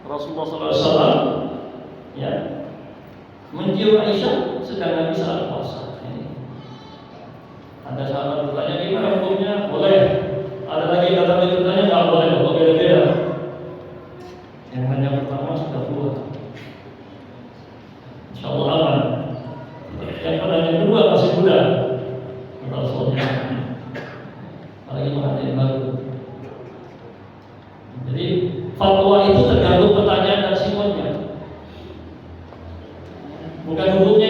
Rasulullah SAW ya mencium Aisyah sedang Nabi saat puasa. Ada sahabat bertanya, gimana hukumnya? Boleh. Ada lagi yang datang bertanya, nggak boleh, beda-beda. Yang hanya pertama sudah tua, insya Allah aman. Yang pertanyaan kedua masih muda, Rasulullah. Apalagi pengantin baru. Jadi fatwa itu tergantung pertanyaan dan sikonnya. Bukan hukumnya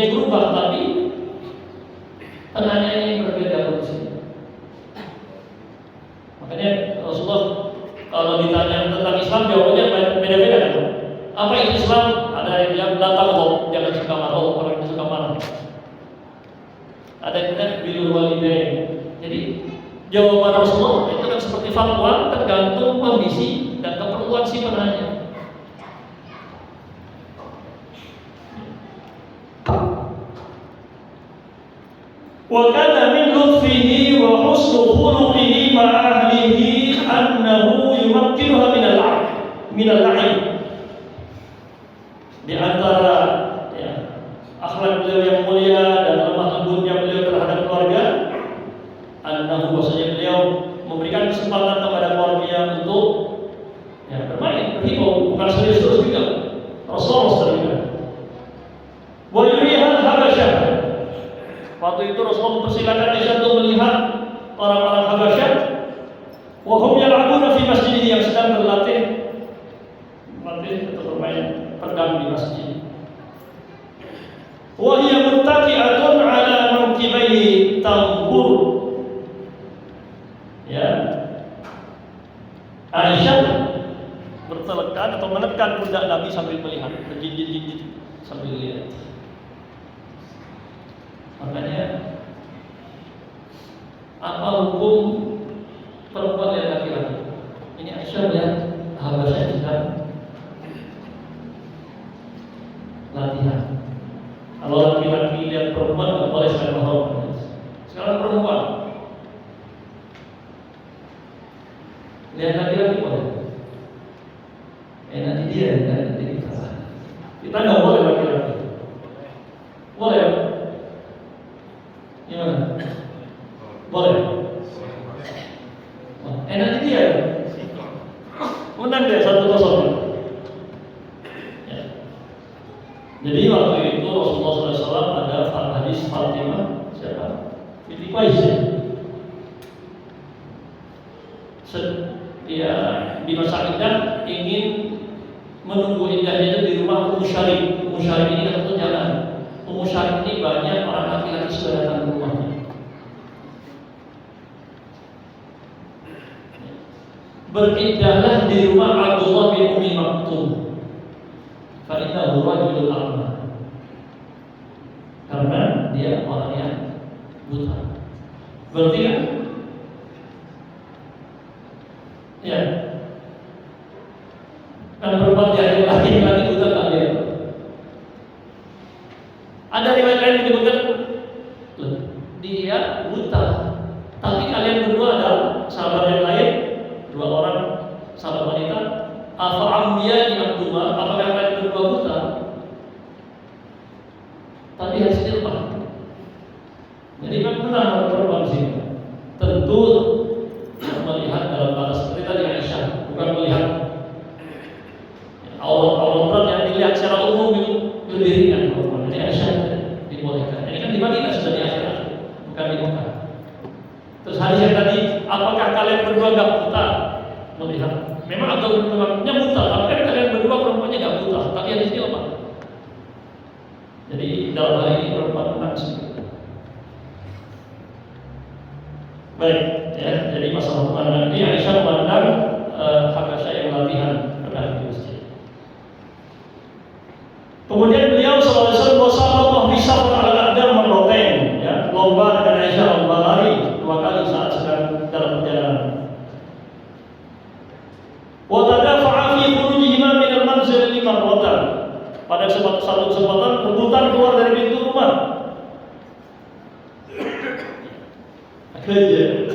Ada yang bilang birrul walidain. Jadi jawaban Rasulullah itu kan seperti fatwa, tergantung kondisi dan keperluan si penanya. Wa kana min lutfihi wa husni khuluqihi ma'a ahlihi annahu yumakkinuha min al-la'ib. Di antara akhlak beliau yang mulia dan lemah lembutnya beliau terhadap keluarga, annahu bahwasanya beliau memberikan kesempatan kepada keluarga untuk bermain, berhibau, bukan serius terus juga. Rasulullah SAW. Wa yurihal Habasyah. Waktu itu Rasulullah mempersilakan Aisyah untuk melihat orang-orang Habasyah. Wa hum yal'abuna fi masjidih, yang sedang berlatih atau bermain pedang di masjid. Wa hiya muttaqi'atun 'ala mankibayhi tanqur. Ya. Aisyah bertelekan atau menekan pundak Nabi sambil melihat, berjinjit-jinjit sambil lihat. Makanya apa hukum perempuan lihat laki-laki? Ini Aisyah lihat Habasyah sedang latihan. Kalau laki-laki lihat perempuan nggak boleh sekali mahram. Sekarang perempuan lihat laki-laki boleh. Nanti dia, nanti kita. Kita nggak boleh laki-laki. Boleh? Gimana? Boleh. Nanti dia. Menang deh 1-0. Jadi waktu itu Rasulullah SAW ada hadis Fatimah siapa? Binti Qais. Dia di masa iddah ingin menunggu iddahnya itu di rumah Ummu Syarif. Ummu Syarif ini kan jalan. Ummu Syarif ini banyak orang laki-laki sudah datang ke rumahnya. Beriddahlah di rumah Abdullah bin Ummi Maktum. Fa'innahu rajulul a'ma. Karena dia orang yang buta. Berarti kan? Ya. Kan perempuan jadi laki-laki buta tak dia. Ada riwayat lain menyebutkan dia buta. Tapi kalian berdua adalah sahabat yang lain, 2 orang sahabat wanita. Afa'amya di Abdullah, apakah kalian berdua buta? Tapi harus dilpah. Jadi kan benar perempuan sini. Tentu melihat dalam batas seperti tadi Aisyah, bukan melihat aurat yang dilihat secara umum itu lebih ringan. Jadi Aisyah dibolehkan. Ini kan di Madinah sudah di akhirat, bukan di Mekah. Terus hadis yang tadi, apakah kalian berdua nggak buta? Melihat. Memang agak perempuannya buta, tapi kan kalian berdua perempuannya nggak buta, tapi hadis ini lemah. Jadi dalam hal ini perempuan menang sih. Baik, ya. Jadi masalah pemandangan ini Aisyah memandang Habasyah yang latihan pada di masjid. Kemudian beliau SAW bisa berada meroten, ya, lomba dengan Aisyah, lomba lari 2 kali saat sedang dalam perjalanan. Wa tadafa'a fi khurujihima min al-manzil 5 marratan. Pada satu kesempatan rebutan keluar dari pintu rumah. Kerja.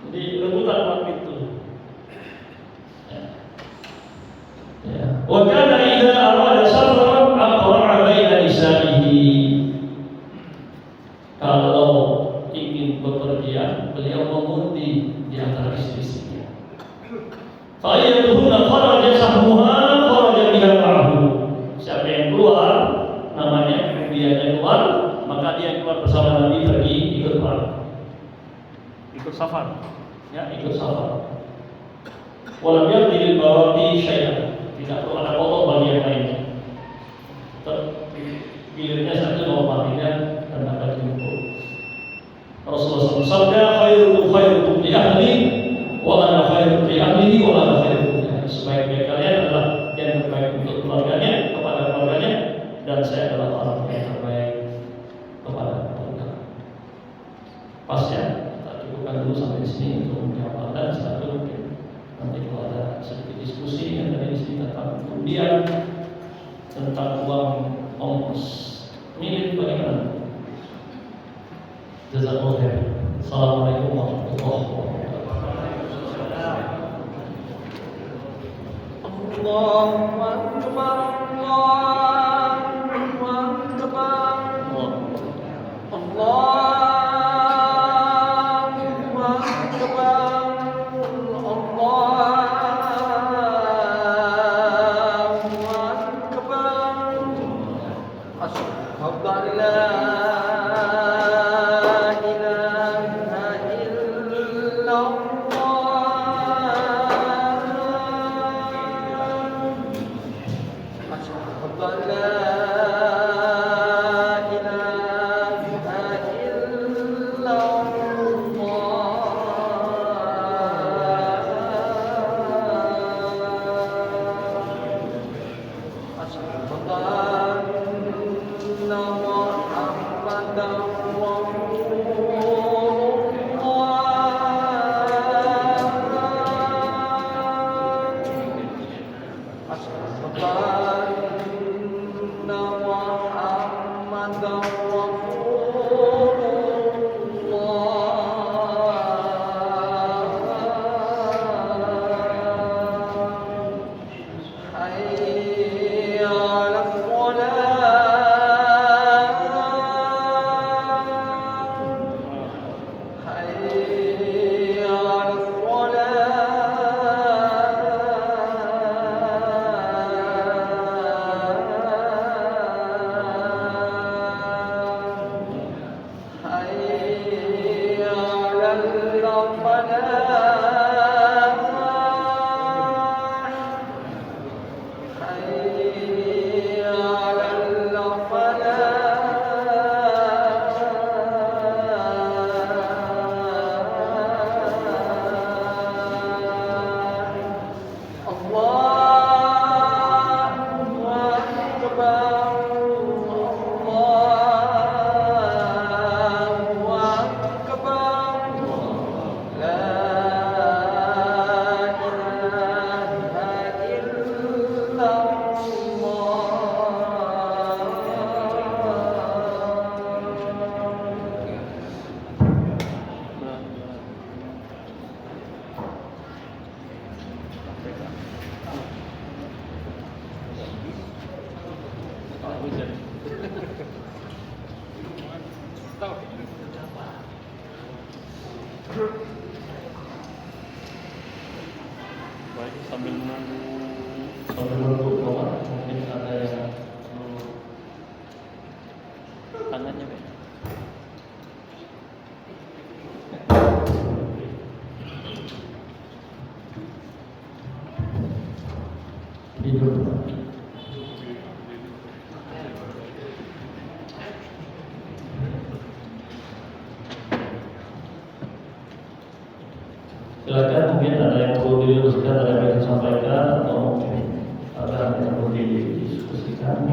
Jadi rebutan keluar pintu. Ya. Wa kana idza arada safaran aqra'a baina nisa'ihi. Kalau ingin bepergian, beliau mengundi di antara istri-istrinya. Fa'ayyatuhunna kharaja sahmuha kharaja biha ma'ahu. Siapa yang keluar, namanya dia yang keluar, maka dia keluar bersama Nabi pergi ikut perang. Ikut safar. Ya, ikut safar. Walam yaqdil bawati syai'an. Tidak perlu ada potong bagi yang lainnya. Gilirnya satu bawa baginya dan akan dijemput. Rasulullah SAW khairukum khairukum li ahli wa ana khairukum li ahlihi wa ana khairukum li ahli. Sebaik-baik kalian adalah yang terbaik untuk keluarganya, kepada keluarganya, dan saya adalah orang yang terbaik kepada keluarga. tentang uang ongkos. Milik bagaimana? Jazakallahu khair. Assalamualaikum warahmatullahi wabarakatuh. Allahu Akbar, Allahu Akbar, Allahu Baik, sambil menunggu mungkin ada yang tangannya, Pak. Tidur. Silakan, mungkin ada yang perlu diluruskan, ada yang disampaikan, atau ada yang perlu didiskusikan.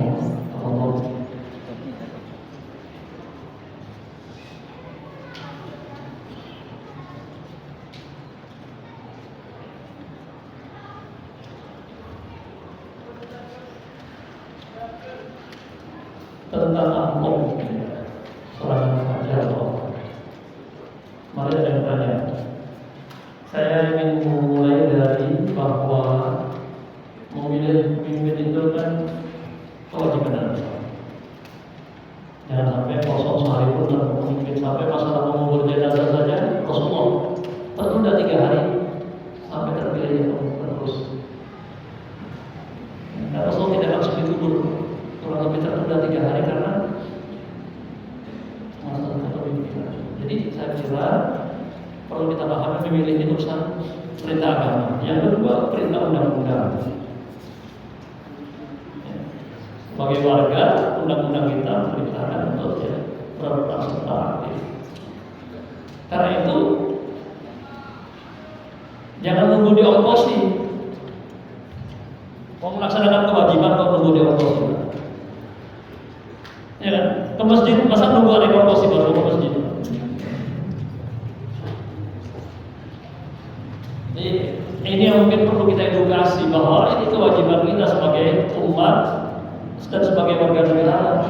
Tentang amplop, seorang saja atau mari ada yang tanya. Saya ingin memulai dari bahwa memilih pemimpin itu kan kewajiban. Jangan sampai kosong sehari pun dan mungkin sampai masalah mengubur jenazah saja Rasulullah tertunda 3 hari sampai terpilih terus. Nah, Rasulullah tidak langsung dikubur, kurang lebih tertunda 3 hari karena masalah kepemimpinan. Jadi saya kira perlu kita pahami memilih itu urusan perintah agama. Yang kedua, perintah undang-undang. Sebagai warga, undang-undang kita memperintahkan untuk berperan serta aktif. Karena itu, jangan nunggu diongkosi. Mau melaksanakan kewajiban kok nunggu diongkosi. Ya kan? Ke masjid, masa nunggu ada ongkosi baru ke masjid? Ini yang mungkin perlu kita edukasi bahwa ini kewajiban kita sebagai umat dan sebagai warga negara.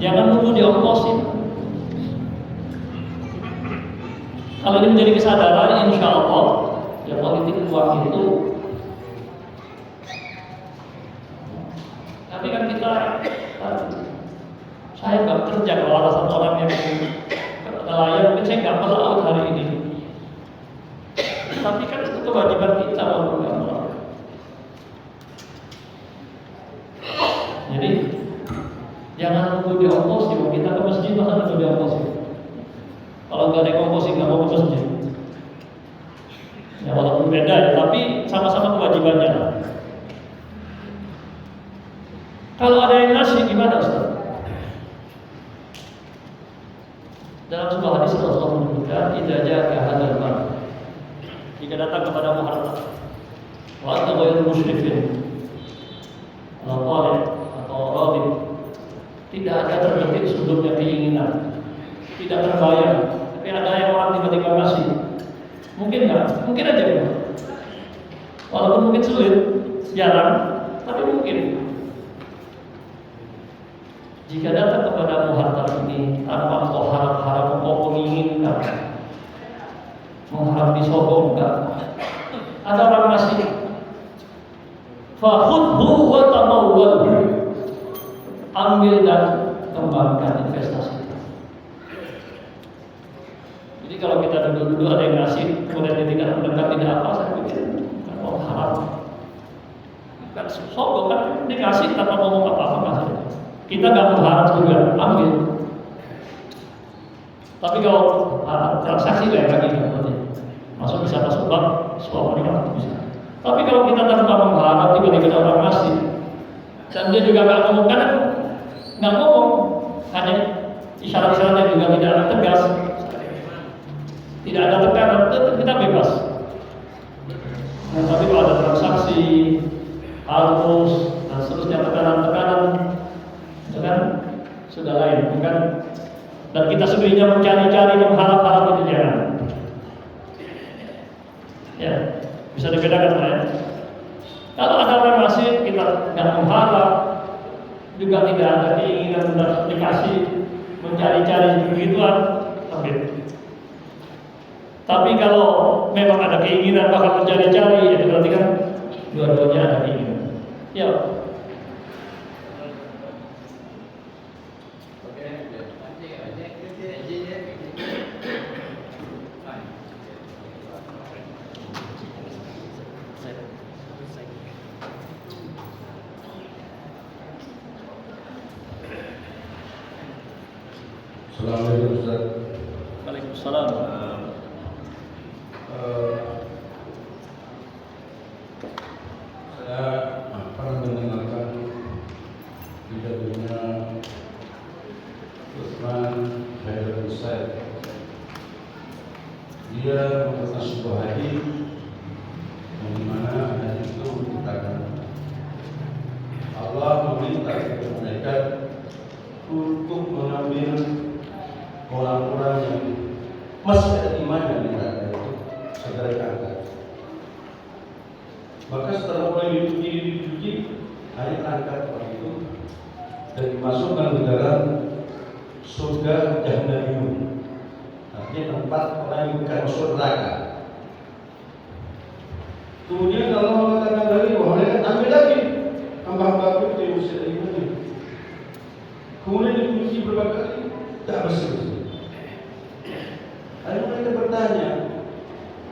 Jangan nunggu diongkosin. Kalau ini menjadi kesadaran, insya Allah ya politik uang itu. Tapi kan kita, saya nggak kerja kalau alasan orang yang nelayan, mungkin saya nggak melaut hari ini. Tapi kan itu kewajiban kita walaupun nggak melaut. Jadi jangan nunggu diongkosin. Kita ke masjid masa nunggu diongkosin. Kalau nggak ada diongkosin nggak mau ke masjid. Ya walaupun beda ya, tapi sama-sama kewajibannya. Kalau ada yang ngasih gimana Ustaz? Dalam sebuah hadis Rasulullah menyebutkan, "Idza ja'aka hadzal mal." Jika datang kepadamu harta, wa anta ghairu musyrifin, atau radin, tidak ada terbetik sebelumnya keinginan, tidak terbayang, tapi ada yang orang tiba-tiba ngasih. Mungkin nggak? Mungkin aja ya. Walaupun mungkin sulit, jarang, tapi mungkin. Jika datang kepadamu harta ini tanpa engkau harap-harap, engkau menginginkan, mengharap disogongkan, ada orang ngasih, fakhudhu wa tamawwadhu, ambil dan kembangkan investasi. Jadi kalau kita duduk-duduk ada yang ngasih, kemudian ketika mendekat tidak apa, saya pikir kan orang harap, kan sogong kan dikasih tanpa ngomong apa-apa kasih. Kita nggak mengharap juga, ambil. Tapi kalau transaksi lain lagi masuk bisa masuk bank, suap nikah bisa. Tapi kalau kita tanpa mengharap tiba-tiba orang ngasih, dan dia juga nggak ngomong, karena nggak ngomong, hanya isyarat-isyaratnya juga tidak ada tegas, tidak ada tekanan, kita bebas. Nah, tapi kalau ada transaksi, harus dan seterusnya tekanan-tekanan, itu kan sudah lain, bukan? Dan kita sebenarnya mencari-cari, mengharap-harap itu jangan. Ya, bisa dibedakan ya. Kalau ada orang ngasih, kita nggak mengharap, juga tidak ada keinginan untuk dikasih, mencari-cari begituan, ambil. Tapi kalau memang ada keinginan bahkan mencari-cari, ya berarti kan dua-duanya ada keinginan. Ya. Assalamualaikum Ustaz. Waalaikumsalam. Saya pernah mendengarkan pidatonya Utsman Khairul Said. Dia membuat sebuah hadis di mana hadis itu mengatakan Allah meminta kepada malaikat untuk mengambil orang-orang yang masih ada iman yang berada itu segera diangkat. Maka setelah mulai dicuci, hanya angkat orang itu dan dimasukkan ke dalam surga Jahannam. Artinya tempat orang yang bukan masuk neraka. Kemudian Allah mengatakan lagi, wahai ambil lagi hamba-hamba itu yang masih ada iman. Kemudian dicuci berapa kali, tak bersih. Lalu mereka bertanya,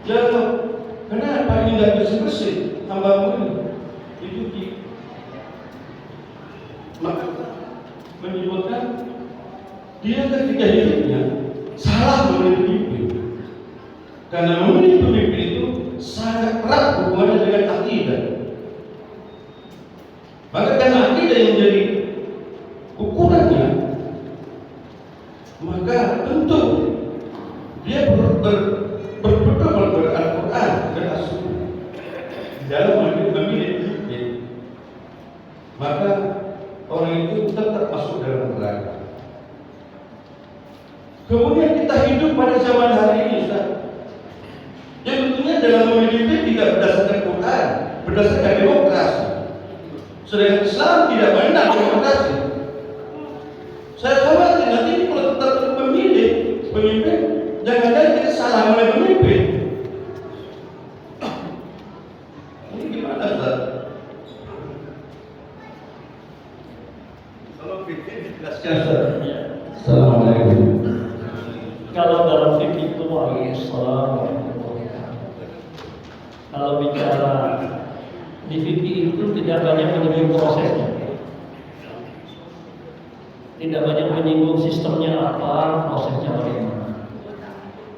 jawab, kenapa ini tidak bersih-bersih hambamu ini? Dicuci. Maka menyebutkan dia ketika hidupnya salah memilih pemimpin. Karena memilih pemimpin itu sangat erat hubungannya dengan akidah. Maka karena akidah yang menjadi ukurannya, maka tentu dia berpedoman pada Al-Quran dan As-Sunnah dalam memilih pemimpin. Maka orang itu tetap masuk dalam neraka. Kemudian kita hidup pada zaman hari ini, Ustaz. Yang tentunya dalam memilih pemimpin tidak berdasarkan Quran, berdasarkan demokrasi. Sedangkan Islam tidak mengenal pemimpin, jangan-jangan kita salah oleh pemimpin. Ini gimana, Ustaz? Kalau fikih dijelaskan, Ustaz. Ya. Assalamualaikum. Kalau dalam fikih itu kalau bicara di fikih itu tidak banyak menyinggung prosesnya, tidak banyak menyinggung sistemnya apa, prosesnya bagaimana.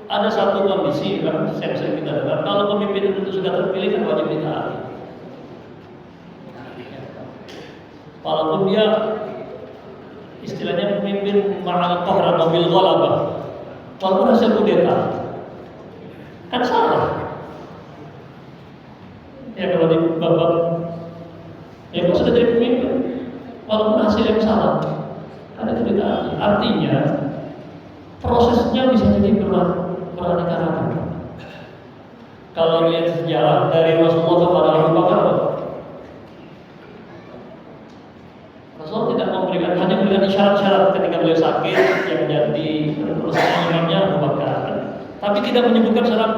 Ada satu kondisi kan saya kita dengar, kalau pemimpin itu sudah terpilih kan wajib ditaati. Walaupun dia istilahnya pemimpin ma'al qahr atau bil ghalabah, walaupun hasil kudeta kan salah. Ya kalau di babak ya kalau sudah jadi pemimpin walaupun hasil yang salah ada kudeta, artinya prosesnya bisa jadi beraneka ragam. Kalau lihat sejarah dari Rasulullah kepada Abu Bakar, Rasulullah tidak hanya memberikan isyarat-isyarat ketika beliau sakit yang menjadi terus imamnya Abu Bakar, tapi tidak menyebutkan syarat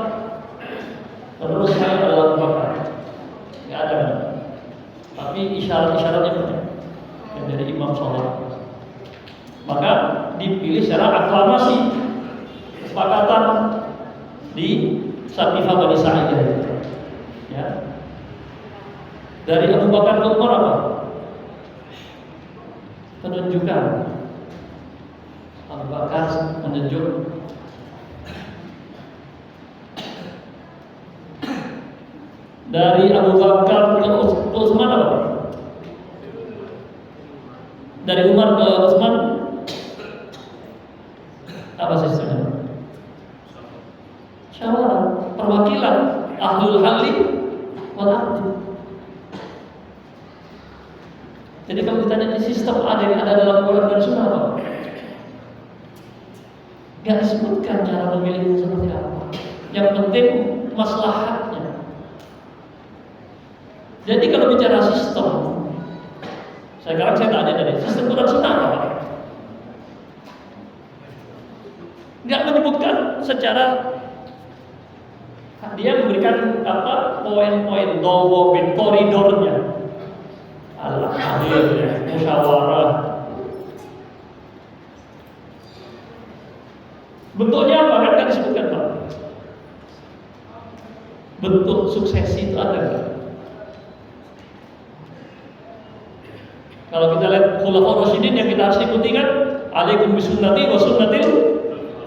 terus saya adalah Abu Bakar. Nggak ada, tapi isyarat-isyaratnya banyak yang dari imam sholat. Maka dipilih secara aklamasi, kesepakatan di Saqifah Bani Sa'idah. Ya. Dari Abu Bakar ke Umar apa? Penunjukan. Abu Bakar menunjuk. Dari Abu Bakar ke Utsman apa? Dari Umar ke Utsman apa sistemnya? Syawarah, perwakilan, ahlul halli wal aqdi. Jadi kalau ditanya di sistem ada yang ada dalam Quran dan Sunnah apa? Gak disebutkan cara memilih seperti apa. Yang penting maslahatnya. Jadi kalau bicara sistem, sekarang saya tanya tadi, sistem Quran Sunnah apa? Gak menyebutkan secara dia memberikan apa poin-poin dawabit koridornya, al-hadith, musyawarah. Bentuknya apa kan nggak disebutkan Pak? Bentuk suksesi itu ada nggak? Kalau kita lihat khulafaur rasyidin yang kita harus ikuti kan, alaikum bisunnati wa sunnatil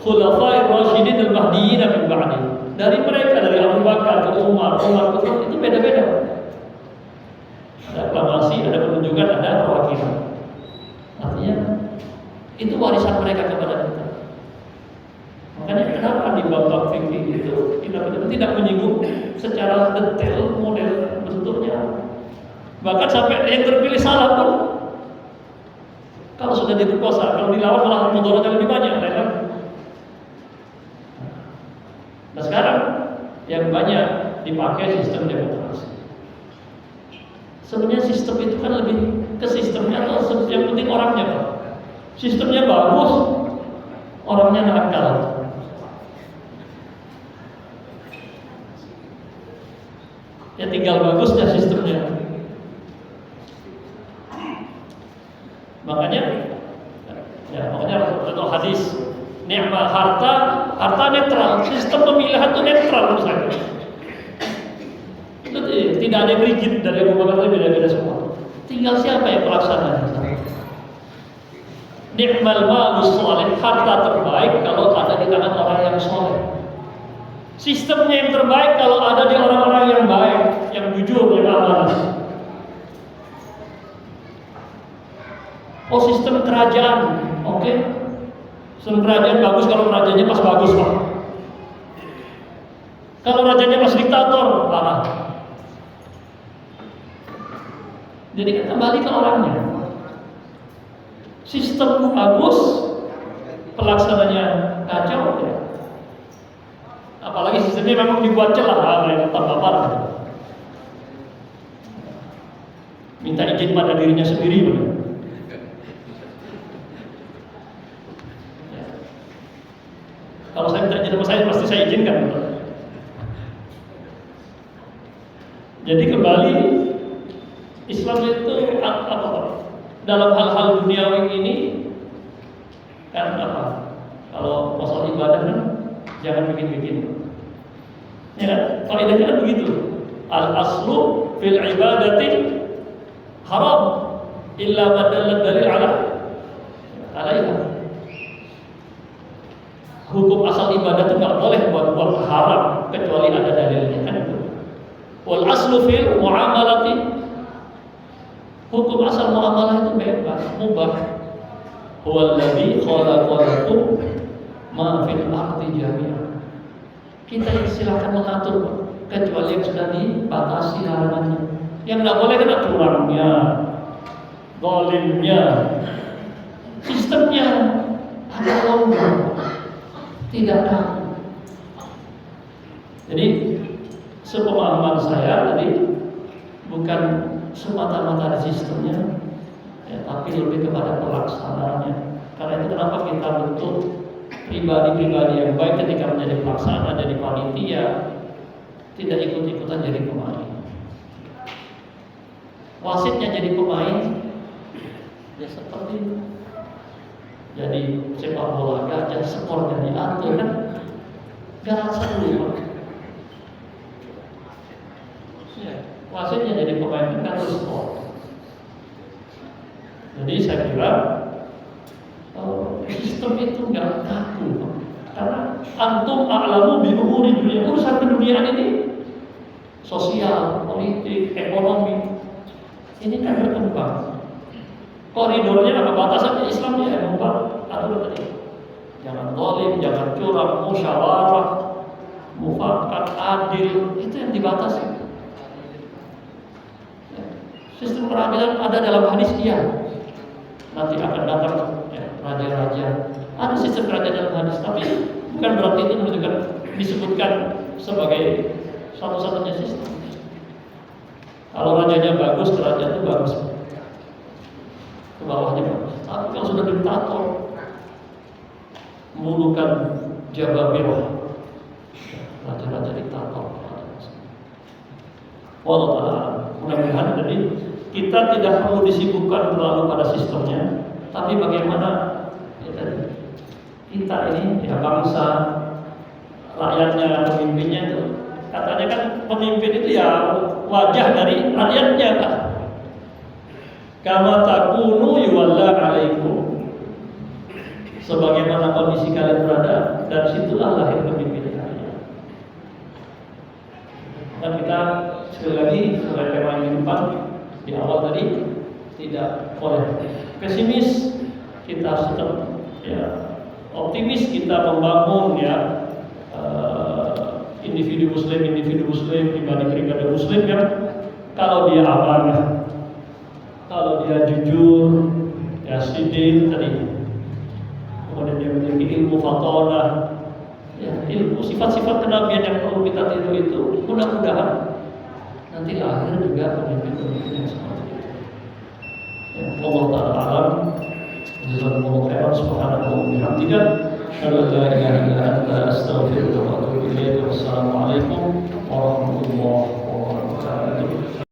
khulafair rasyidin al-mahdiyyin min ba'di. Dari mereka, dari Abu Bakar ke Umar ke Utsman, itu beda-beda. Ada aklamasi, ada penunjukan, ada perwakilan. Artinya itu warisan mereka kepada kita. Makanya kenapa di bab fikih itu tidak menyinggung secara detail model bentuknya. Bahkan sampai yang terpilih salah pun, kalau sudah diperkosa, kalau dilawan malah mudaratnya lebih banyak, kan? Nah sekarang yang banyak dipakai sistem demokrasi. Sebenarnya sistem itu kan lebih ke sistemnya atau yang penting orangnya Pak. Sistemnya bagus, orangnya nakal. Ya tinggal bagusnya sistemnya. Makanya untuk hadis nikmat harta netral, sistem pemilihan itu netral menurut saya. Itu tidak ada yang rigid dari Abu Bakar, beda-beda semua. Tinggal siapa yang pelaksana. Nikmal malus soleh, harta terbaik kalau ada di tangan orang yang soleh. Sistemnya yang terbaik kalau ada di orang-orang yang baik, yang jujur, yang amanah. Oh sistem kerajaan, oke. Sistem kerajaan bagus kalau rajanya pas bagus Pak. Kalau rajanya pas diktator, parah. Jadi kan kembali ke orangnya. Sistem bagus, pelaksananya kacau ya. Apalagi sistemnya memang dibuat celah, tambah parah. Minta izin pada dirinya sendiri benar. Jadi kembali Islam itu apa? Dalam hal-hal duniawi ini kan apa? Kalau masalah ibadah kan jangan bikin-bikin. Ya kan? Kaidahnya kan begitu. Al aslu fil ibadati haram illa ma dallat dalil alaiha. Hukum asal ibadah itu nggak boleh buat haram kecuali ada dalilnya kan itu. Wal aslu fil muamalati, hukum asal muamalah itu bebas, mubah. Huwal ladzi khalaqakum ma fil ardi jami'an. Kita silakan mengatur kecuali yang sudah dibatasi larangannya. Yang nggak boleh kan aturannya, zalimnya, sistemnya. Ada Allah tidak tahu. Jadi sepemahaman saya tadi bukan semata-mata di sistemnya, ya, tapi lebih kepada pelaksanaannya. Karena itu kenapa kita bentuk pribadi-pribadi yang baik ketika menjadi pelaksana, jadi panitia, tidak ikut-ikutan jadi pemain. Wasitnya jadi pemain, ya seperti jadi sepak bola gajah skornya diatur kan, gak rasa dulu. Wasitnya jadi pemain kan skor. Jadi saya kira sistem itu nggak kaku, karena antum a'lamu bi umuri dunia, urusan keduniaan ini sosial, politik, ekonomi ini kan berkembang. Koridornya apa, batasannya Islam ya membuat aturan tadi. Jangan zalim, jangan curang, musyawarah, mufakat, adil, itu yang dibatasi. Sistem peradilan ada dalam hadis, iya. Nanti akan datang ya, raja-raja. Ada sistem kerajaan dalam hadis, tapi bukan berarti itu menunjukkan disebutkan sebagai satu-satunya sistem. Kalau rajanya bagus, kerajaan itu bagus. Ke bawahnya bagus. Tapi kalau sudah diktator, mulukan jababirah, raja-raja diktator. Wallah, mudah-mudahan jadi kita tidak perlu disibukkan terlalu pada sistemnya, tapi bagaimana ya, kita ini ya bangsa, rakyatnya, pemimpinnya itu katanya kan pemimpin itu ya wajah dari rakyatnya kan. Kama takunu yuwalla alaikum. Sebagaimana kondisi kalian berada, dan situlah lahir pemimpin kalian. Dan kita sekali lagi sebagai tema yang depan di awal tadi tidak boleh pesimis, kita tetap ya optimis, kita membangun ya individu muslim, pribadi muslim kan, kalau dia amanah, kalau dia jujur, ya siddiq tadi, kemudian dia memiliki ilmu fatonah, ya ilmu sifat-sifat kenabian yang perlu kita tiru itu, mudah-mudahan nanti lahir juga pemimpin-pemimpin yang seperti itu. Ya, Allah Ta'ala alam. Jazakumullahu khairan, subhanallahi wa bihamdihi, asyhadu an la ilaha illa anta, astaghfiruka wa atubu ilaik. Wassalamualaikum warahmatullahi wabarakatuh.